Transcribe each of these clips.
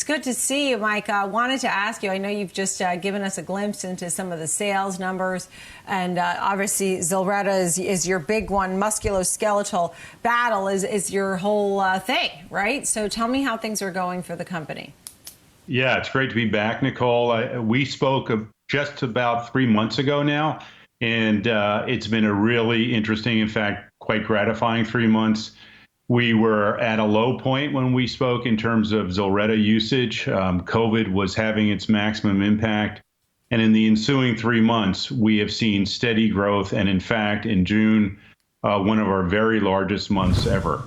It's good to see you, Mike. I wanted to ask you, I know you've just given us a glimpse into some of the sales numbers, and obviously ZILRETTA is your big one. Musculoskeletal battle is your whole thing, right? So tell me how things are going for the company. Yeah, it's great to be back, Nicole. We spoke just about 3 months ago now, and it's been a really interesting, in fact, quite gratifying 3 months. We were at a low point when we spoke in terms of ZILRETTA usage. COVID was having its maximum impact. And in the ensuing 3 months, we have seen steady growth. And in fact, in June, one of our very largest months ever.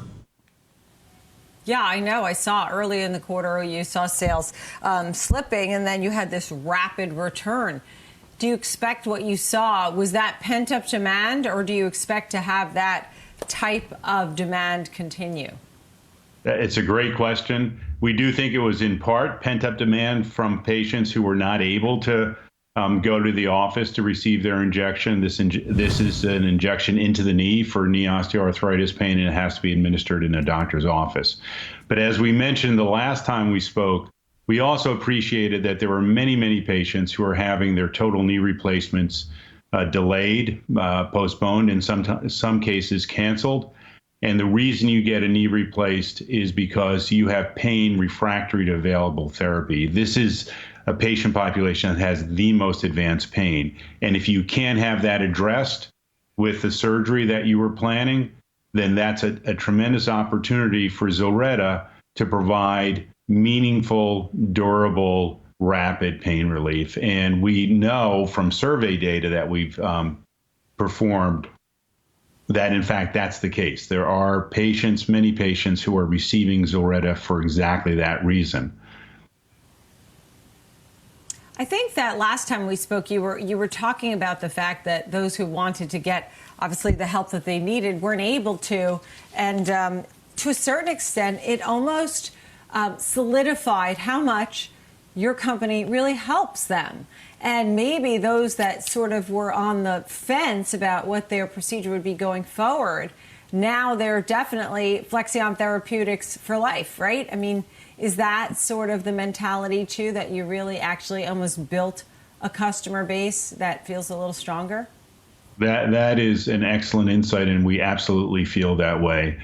Yeah, I know. I saw early in the quarter, you saw sales slipping, and then you had this rapid return. Do you expect what you saw, was that pent-up demand, or do you expect to have that type of demand continue? It's a great question. We do think it was in part pent-up demand from patients who were not able to go to the office to receive their injection. This is an injection into the knee for knee osteoarthritis pain, and it has to be administered in a doctor's office. But as we mentioned the last time we spoke, we also appreciated that there were many, many patients who are having their total knee replacements delayed, postponed, in some cases canceled. And the reason you get a knee replaced is because you have pain refractory to available therapy. This is a patient population that has the most advanced pain. And if you can't have that addressed with the surgery that you were planning, then that's a tremendous opportunity for ZILRETTA to provide meaningful, durable, rapid pain relief. And we know from survey data that we've performed that, in fact, that's the case. There are patients, many patients, who are receiving ZILRETTA for exactly that reason. I think that last time we spoke, you were talking about the fact that those who wanted to get, obviously, the help that they needed weren't able to. And to a certain extent, it almost solidified how much your company really helps them. And maybe those that sort of were on the fence about what their procedure would be going forward, now they're definitely Flexion Therapeutics for life, right? I mean, is that sort of the mentality, too, that you really actually almost built a customer base that feels a little stronger? That is an excellent insight, and we absolutely feel that way.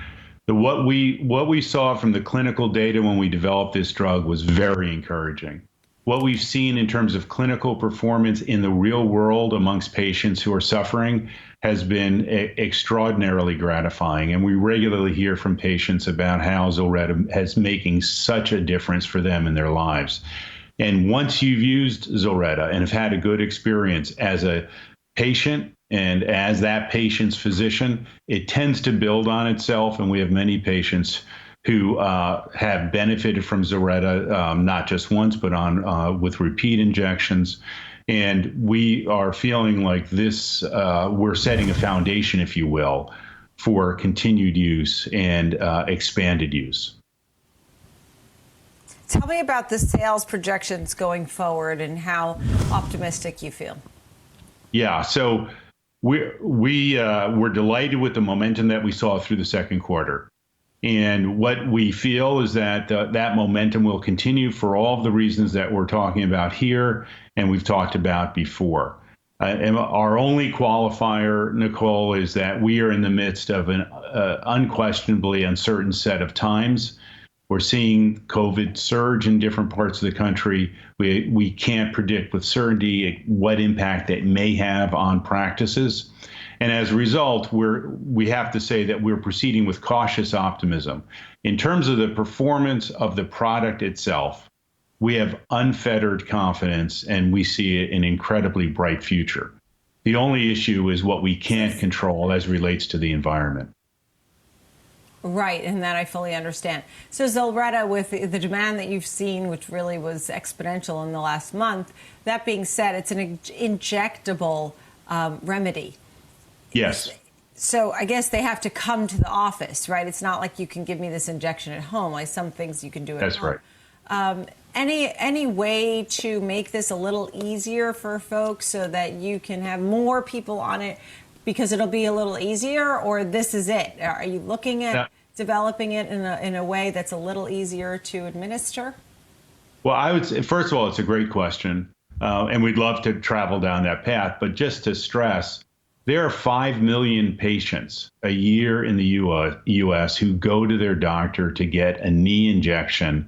What we saw from the clinical data when we developed this drug was very encouraging. What we've seen in terms of clinical performance in the real world amongst patients who are suffering has been extraordinarily gratifying. And we regularly hear from patients about how ZILRETTA is making such a difference for them in their lives. And once you've used ZILRETTA and have had a good experience as a patient and as that patient's physician, it tends to build on itself. And we have many patients who have benefited from ZILRETTA, not just once, but with repeat injections. And we are feeling like this, we're setting a foundation, if you will, for continued use and expanded use. Tell me about the sales projections going forward and how optimistic you feel. Yeah, so we're delighted with the momentum that we saw through the second quarter. And what we feel is that that momentum will continue for all of the reasons that we're talking about here and we've talked about before. And our only qualifier, Nicole, is that we are in the midst of an unquestionably uncertain set of times. We're seeing COVID surge in different parts of the country. We can't predict with certainty what impact it may have on practices. And as a result, we have to say that we're proceeding with cautious optimism. In terms of the performance of the product itself, we have unfettered confidence and we see an incredibly bright future. The only issue is what we can't control as relates to the environment. Right, and that I fully understand. So ZILRETTA, with the demand that you've seen, which really was exponential in the last month, that being said, it's an injectable remedy. Yes. So I guess they have to come to the office, right? It's not like you can give me this injection at home. Like some things you can do at home. That's right. Any way to make this a little easier for folks so that you can have more people on it because it'll be a little easier, or this is it? Are you looking at developing it in a way that's a little easier to administer? Well, I would say, first of all, it's a great question, and we'd love to travel down that path. But just to stress, there are 5 million patients a year in the U.S. who go to their doctor to get a knee injection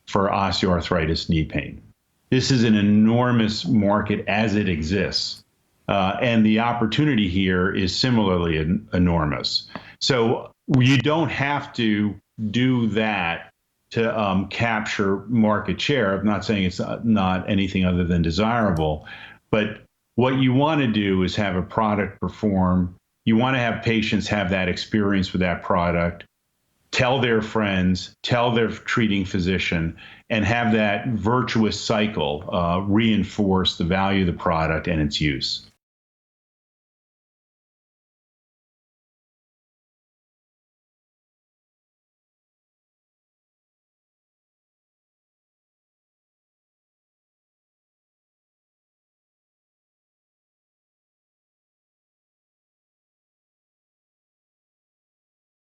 for osteoarthritis knee pain. This is an enormous market as it exists. And the opportunity here is similarly enormous. So you don't have to do that to capture market share. I'm not saying it's not anything other than desirable, but what you want to do is have a product perform. You want to have patients have that experience with that product, tell their friends, tell their treating physician, and have that virtuous cycle reinforce the value of the product and its use.